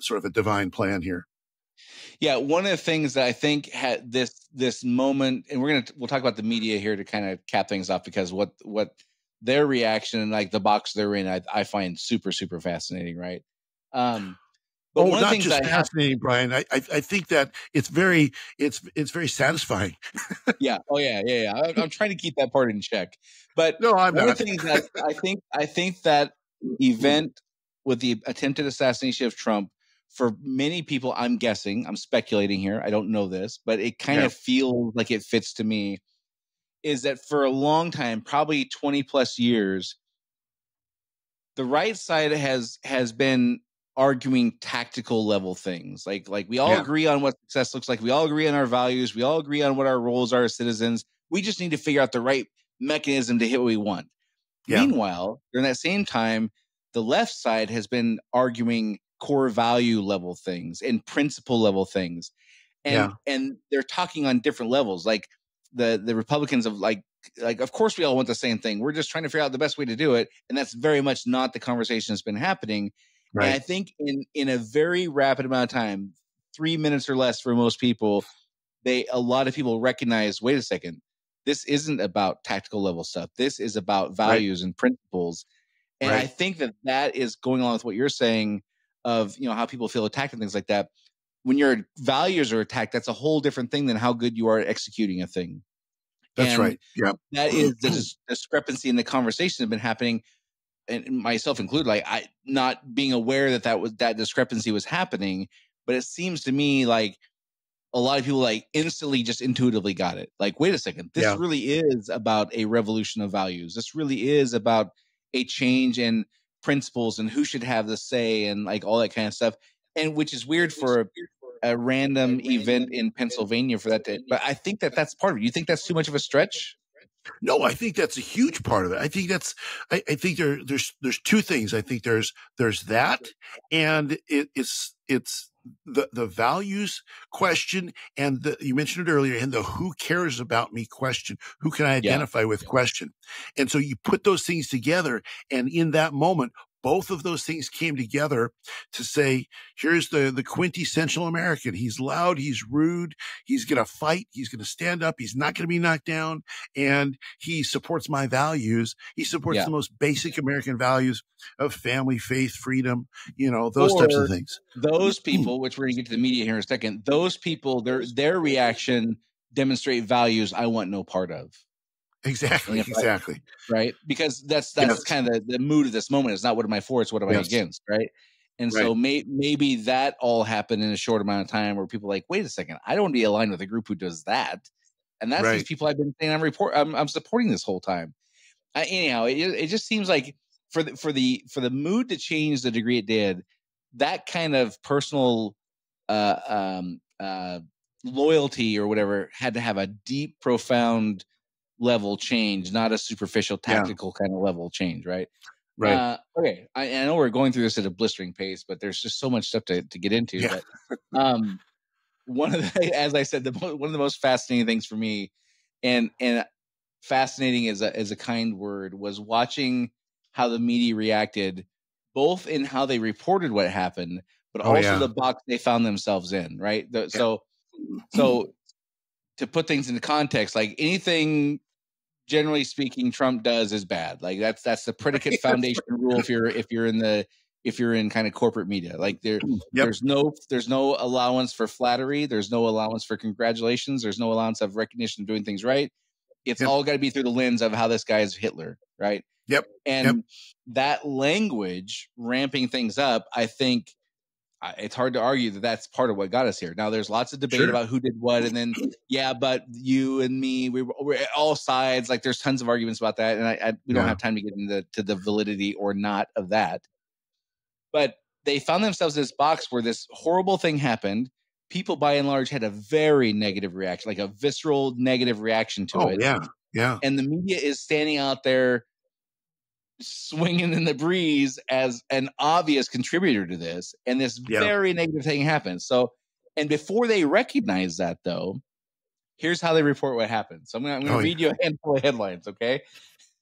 sort of a divine plan here. Yeah, one of the things that I think had this moment, and we'll talk about the media here to kind of cap things off, because what their reaction and like the box they're in, I find super super fascinating, right? But one of the Not things just I have, fascinating, Brian. I think that it's very satisfying. yeah, oh yeah. I'm trying to keep that part in check. But No, I'm one of not. the things that I think that event with the attempted assassination of Trump, for many people, I'm guessing, I'm speculating here, I don't know this, but it kind Yeah. of feels like it fits to me, is that for a long time, probably 20 plus years, the right side has been arguing tactical level things. Like we all agree on what success looks like. We all agree on our values. We all agree on what our roles are as citizens. We just need to figure out the right mechanism to hit what we want. Yeah. Meanwhile, during that same time, the left side has been arguing core value level things and principle level things. And they're talking on different levels. Like the Republicans of like, of course we all want the same thing. We're just trying to figure out the best way to do it. And that's very much not the conversation that's been happening. Right. And I think in a very rapid amount of time, 3 minutes or less for most people, a lot of people recognize, wait a second, this isn't about tactical level stuff. This is about values and principles. And I think that is going along with what you're saying of, how people feel attacked and things like that. When your values are attacked, that's a whole different thing than how good you are at executing a thing. That's right. Yeah. That is the discrepancy in the conversation that have been happening, and myself included, like I not being aware that discrepancy was happening. But it seems to me like a lot of people like instantly just intuitively got it. Like, wait a second, this really is about a revolution of values. This really is about a change in principles and who should have the say and like all that kind of stuff. And which is weird for a random event in Pennsylvania for that. But I think that's part of it. You think that's too much of a stretch? No, I think that's a huge part of it. I think I think there's two things. I think there's that, and it's the values question, and you mentioned it earlier, and the who cares about me question, who can I identify with question. And so you put those things together, and in that moment, both of those things came together to say, here's the quintessential American. He's loud. He's rude. He's going to fight. He's going to stand up. He's not going to be knocked down. And he supports my values. He supports the most basic American values of family, faith, freedom, those types of things. Those people, which we're going to get to the media here in a second, those people, their reaction demonstrate values I want no part of. Exactly. Right. Because that's kind of the mood of this moment. It's not what am I for, it's what am I against. Right. And so maybe that all happened in a short amount of time where people are like, wait a second, I don't want to be aligned with a group who does that. And that's these people I've been saying I'm supporting this whole time. Anyhow, it just seems like for the mood to change the degree it did, that kind of personal loyalty or whatever had to have a deep, profound level change, not a superficial tactical kind of level change, right? Okay, I know we're going through this at a blistering pace, but there's just so much stuff to get into. But one of the, as I said, one of the most fascinating things for me, and fascinating is a kind word, was watching how the media reacted, both in how they reported what happened, but also the box they found themselves in, right? So to put things into context, like anything, generally speaking, Trump does is bad. Like that's the predicate foundation rule if you're in kind of corporate media. Like there's no allowance for flattery. There's no allowance for congratulations. There's no allowance of recognition of doing things right. It's all got to be through the lens of how this guy is Hitler, right? And that language ramping things up, I think it's hard to argue that that's part of what got us here. Now, there's lots of debate about who did what, and then but you and me, we're at all sides. Like there's tons of arguments about that, and we don't have time to get into the validity or not of that. But they found themselves in this box where this horrible thing happened. People, by and large, had a very negative reaction, like a visceral negative reaction to it. Yeah. And the media is standing out there swinging in the breeze as an obvious contributor to this, and this very negative thing happens. So, and before they recognize that, though, here's how they report what happened. So I'm going to read you a handful of headlines, okay?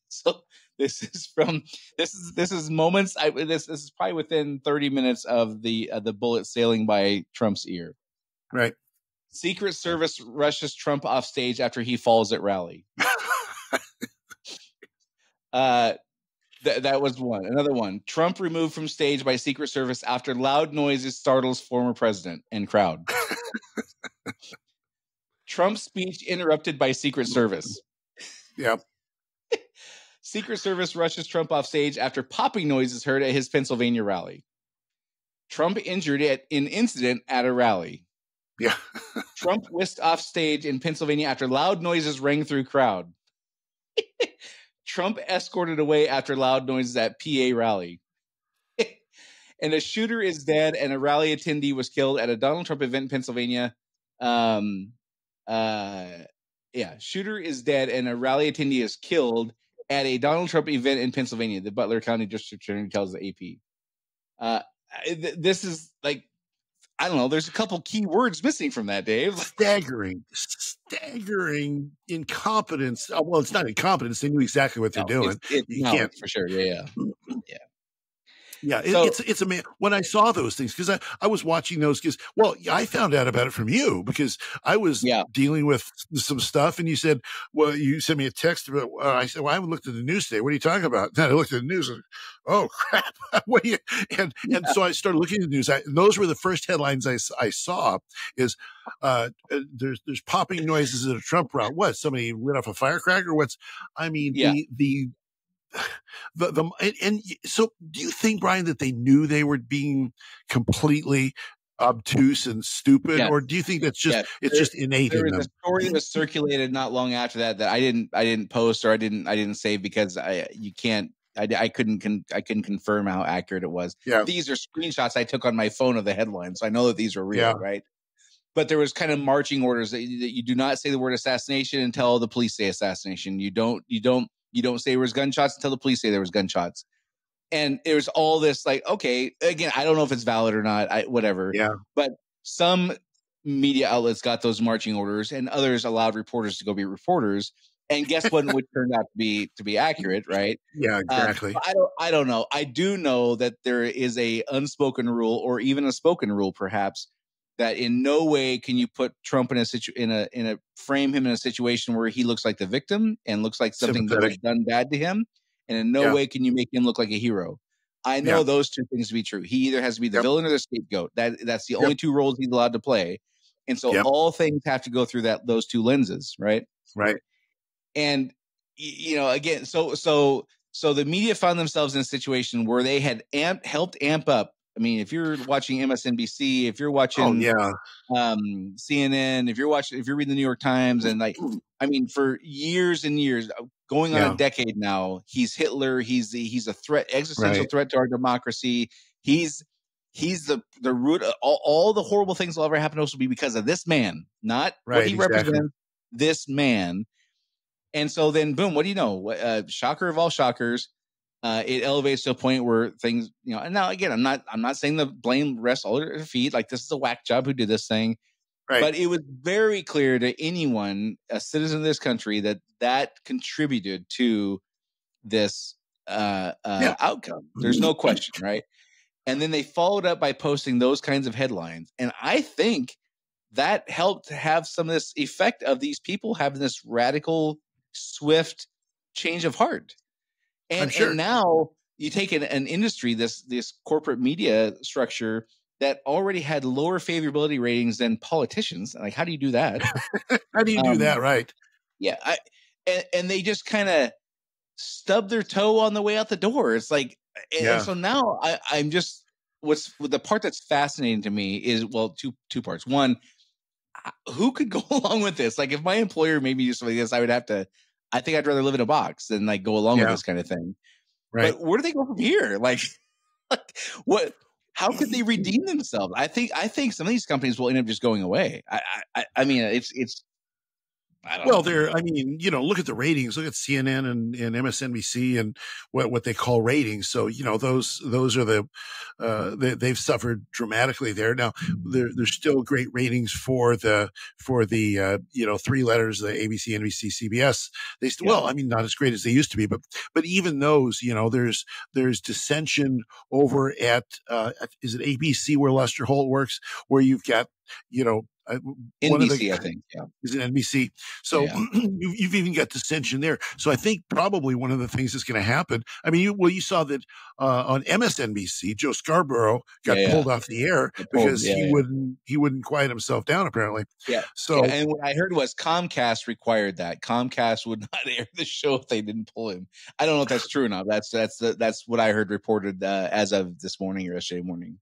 So this is moments. This is probably within 30 minutes of the bullet sailing by Trump's ear. Right. Secret Service rushes Trump off stage after he falls at rally. That was one. Another one. Trump removed from stage by Secret Service after loud noises startles former president and crowd. Trump's speech interrupted by Secret Service. Yep. Secret Service rushes Trump off stage after popping noises heard at his Pennsylvania rally. Trump injured in incident at a rally. Yeah. Trump whisked off stage in Pennsylvania after loud noises rang through crowd. Trump escorted away after loud noises at PA rally. And a shooter is dead and a rally attendee was killed at a Donald Trump event in Pennsylvania. Shooter is dead and a rally attendee is killed at a Donald Trump event in Pennsylvania, the Butler County District Attorney tells the AP. This is like, I don't know, there's a couple key words missing from that, Dave. Staggering incompetence. Well, it's not incompetence. They knew exactly what they're doing. You can't. For sure. Yeah. Yeah, it's amazing. When I saw those things, because I was watching those, I found out about it from you because I was dealing with some stuff, and you said, well, you sent me a text. I said, well, I haven't looked at the news today. What are you talking about? Then I looked at the news, and oh crap! What are you? And so I started looking at the news. Those were the first headlines I saw. Is there's popping noises at a Trump rally? What? Somebody lit off a firecracker? What's? I mean, so do you think, Brian, that they knew they were being completely obtuse and stupid, or do you think that's just it's just innate in them? There was a story that was circulated not long after that I didn't post, or I didn't save because I couldn't confirm how accurate it was. Yeah. These are screenshots I took on my phone of the headlines, so I know that these are real, right? But there was kind of marching orders that you do not say the word assassination until the police say assassination. You don't say there was gunshots until the police say there was gunshots. And it was all this like, okay, again, I don't know if it's valid or not, whatever. Yeah. But some media outlets got those marching orders and others allowed reporters to go be reporters. And guess what would turn out to be accurate, right? Yeah, exactly. I don't know. I do know that there is a unspoken rule, or even a spoken rule perhaps, that in no way can you put Trump frame him in a situation where he looks like the victim and looks like something that was done bad to him. And in no way can you make him look like a hero. I know those two things to be true. He either has to be the villain or the scapegoat. That's the only two roles he's allowed to play. And so all things have to go through those two lenses, right? Right. And again, so the media found themselves in a situation where they had helped amp up. I mean, if you're watching MSNBC, if you're watching CNN, if you're reading the New York Times, and for years and years, going on a decade now, he's Hitler. He's a threat, existential threat to our democracy. He's the root of all the horrible things that will ever happen to us will be because of this man, not what he represents. This man. And so then, boom, what do you know? Shocker of all shockers. It elevates to a point where things, and now again, I'm not saying the blame rests all at their feet. Like, this is a whack job who did this thing. Right. But it was very clear to anyone, a citizen of this country, that contributed to this outcome. There's no question, right? And then they followed up by posting those kinds of headlines. And I think that helped have some of this effect of these people having this radical, swift change of heart. And now you take an industry, this corporate media structure that already had lower favorability ratings than politicians. Like, how do you do that? How do you do that, right? Yeah. And they just kind of stub their toe on the way out the door. It's like, and so now I'm just, the part that's fascinating to me is, well, two parts. One, who could go along with this? Like, if my employer made me do something like this, I think I'd rather live in a box than like go along with this kind of thing. Right. But where do they go from here? Like what? How could they redeem themselves? I think some of these companies will end up just going away. I mean, it's I don't Well, know. I mean, look at the ratings. Look at CNN and MSNBC and what they call ratings. So, those are they've suffered dramatically there. Now, there's still great ratings for the three letters, the ABC, NBC, CBS. Well, I mean, not as great as they used to be, but even those, there's dissension over at is it ABC where Lester Holt works, where you've got, one of the, NBC, I think. Yeah. is it NBC? So Yeah. you've even got dissension there. So I think probably one of the things that's going to happen. I mean, you saw that on MSNBC, Joe Scarborough got pulled off the air because he wouldn't quiet himself down apparently. Yeah. So and what I heard was Comcast required that. Comcast would not air the show if they didn't pull him. I don't know if that's true or not. That's what I heard reported as of this morning or yesterday morning.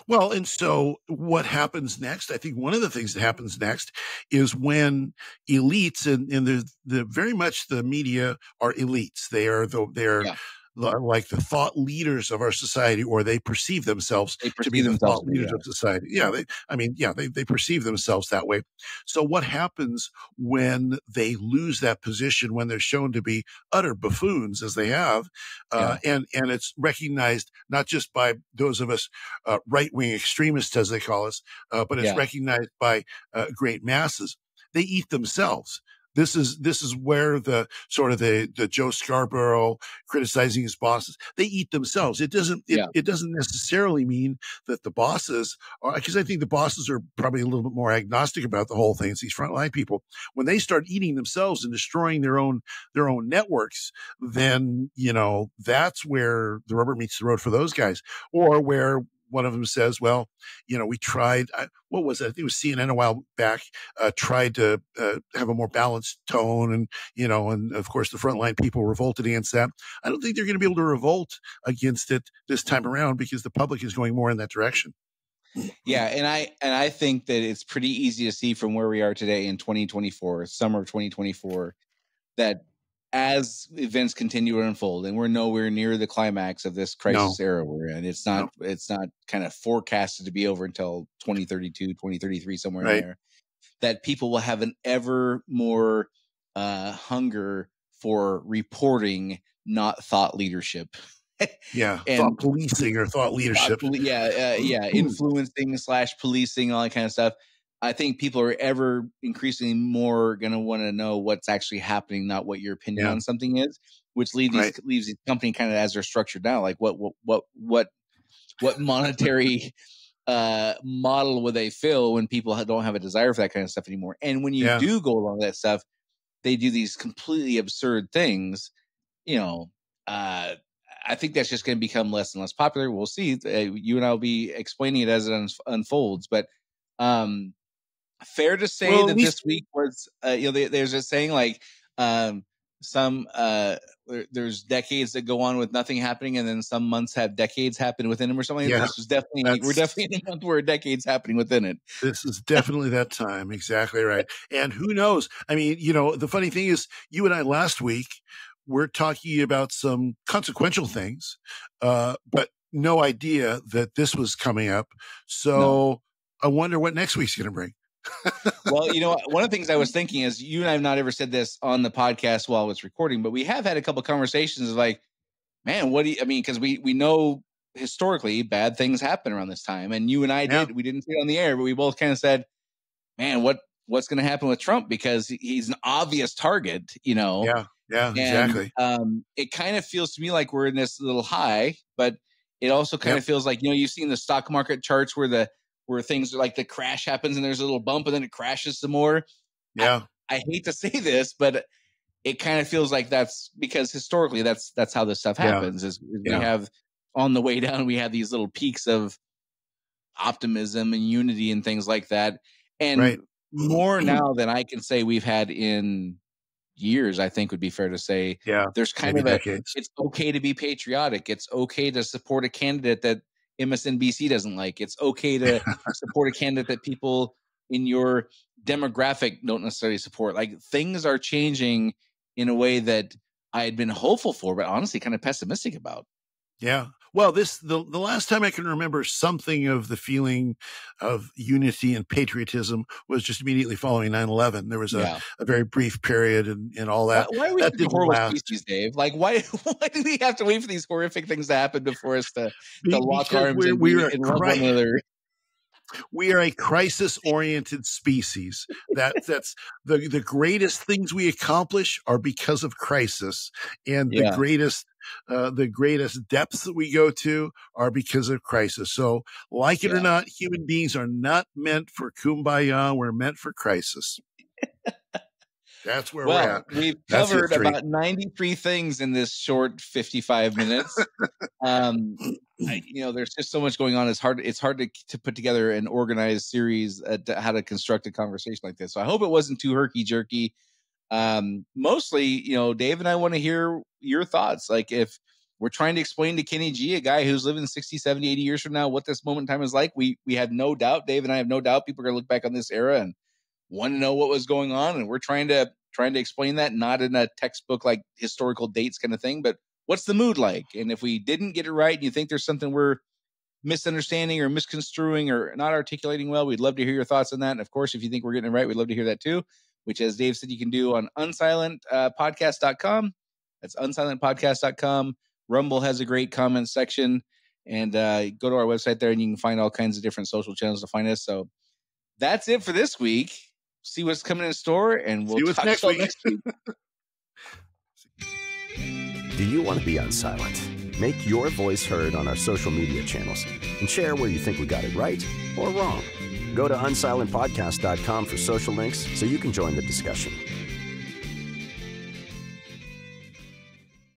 Well, and so what happens next? I think one of the things that happens next is when elites and the very much the media are elites. They're like the thought leaders of our society, or they perceive themselves to be the thought leaders of society. Yeah, they perceive themselves that way. So what happens when they lose that position, when they're shown to be utter buffoons, as they have, and it's recognized not just by those of us right-wing extremists, as they call us, but it's recognized by great masses. They eat themselves. This is where the sort of the Joe Scarborough criticizing his bosses, they eat themselves. It doesn't necessarily mean that the bosses are, because I think the bosses are probably a little bit more agnostic about the whole thing. It's these frontline people. When they start eating themselves and destroying their own networks, then that's where the rubber meets the road for those guys, or where one of them says, well, we tried, what was it? I think it was CNN a while back, tried to have a more balanced tone. And, and of course the frontline people revolted against that. I don't think they're going to be able to revolt against it this time around because the public is going more in that direction. Yeah. And I think that it's pretty easy to see from where we are today in 2024, summer of 2024, that as events continue to unfold, and we're nowhere near the climax of this crisis era we're in, it's not kind of forecasted to be over until 2032, 2033, somewhere in there, that people will have an ever more hunger for reporting, not thought leadership. And thought policing or thought leadership. Influencing / policing, all that kind of stuff. I think people are ever increasingly more going to want to know what's actually happening, not what your opinion on something is, which leaves the company kind of as they're structured now. Like what monetary model would they fill when people don't have a desire for that kind of stuff anymore? And when you do go along that stuff, they do these completely absurd things. I think that's just going to become less and less popular. We'll see. You and I will be explaining it as it unfolds, but fair to say that this week was, there's a saying like there's decades that go on with nothing happening, and then some months have decades happen within them or something. Yeah, this was we're definitely in a month where decades happening within it. This is definitely that time. Exactly right. And who knows? I mean, the funny thing is, you and I last week we're talking about some consequential things, but no idea that this was coming up. So I wonder what next week's going to bring. Well, one of the things I was thinking is, you and I have not ever said this on the podcast while it's recording, but we have had a couple of conversations like, man, because we know historically bad things happen around this time. And you and I we didn't say it on the air, but we both kind of said, man, what's going to happen with Trump? Because he's an obvious target, Yeah, exactly. It kind of feels to me like we're in this little high, but it also kind of feels like, you've seen the stock market charts where things are like the crash happens and there's a little bump and then it crashes some more. Yeah. I hate to say this, but it kind of feels like that's because historically that's how this stuff happens is we have on the way down, we have these little peaks of optimism and unity and things like that. And more now than I can say we've had in years, I think would be fair to say. Yeah. There's kind of it's okay to be patriotic. It's okay to support a candidate that MSNBC doesn't like. It's okay to support a candidate that people in your demographic don't necessarily support. Like, things are changing in a way that I had been hopeful for, but honestly kind of pessimistic about. Yeah. Well, the last time I can remember something of the feeling of unity and patriotism was just immediately following 9/11. There was a very brief period and all that. Why are we that such a horrible species, Dave? Like, why do we have to wait for these horrific things to happen before us to lock arms and love one another? We are a crisis-oriented species. That's the greatest things we accomplish are because of crisis, and the greatest depths that we go to are because of crisis. So, like it or not, human beings are not meant for kumbaya. We're meant for crisis. That's where we're at. We've covered about 93 things in this short 55 minutes. There's just so much going on. It's hard to put together an organized series to how to construct a conversation like this. So I hope it wasn't too herky-jerky. Mostly, Dave and I want to hear your thoughts. Like, if we're trying to explain to Kenny G, a guy who's living 60, 70, 80 years from now, what this moment in time is like, we have no doubt, Dave and I have no doubt, people are going to look back on this era and want to know what was going on. And we're trying to explain that, not in a textbook like historical dates kind of thing, but what's the mood like? And if we didn't get it right and you think there's something we're misunderstanding or misconstruing or not articulating well, we'd love to hear your thoughts on that. And of course, if you think we're getting it right, we'd love to hear that too, which, as Dave said, you can do on unsilentpodcast.com. That's unsilentpodcast.com. Rumble has a great comment section, and go to our website there and you can find all kinds of different social channels to find us. So that's it for this week. See what's coming in store, and we'll talk next week. Do you want to be unsilent? Make your voice heard on our social media channels and share where you think we got it right or wrong. Go to unsilentpodcast.com for social links so you can join the discussion.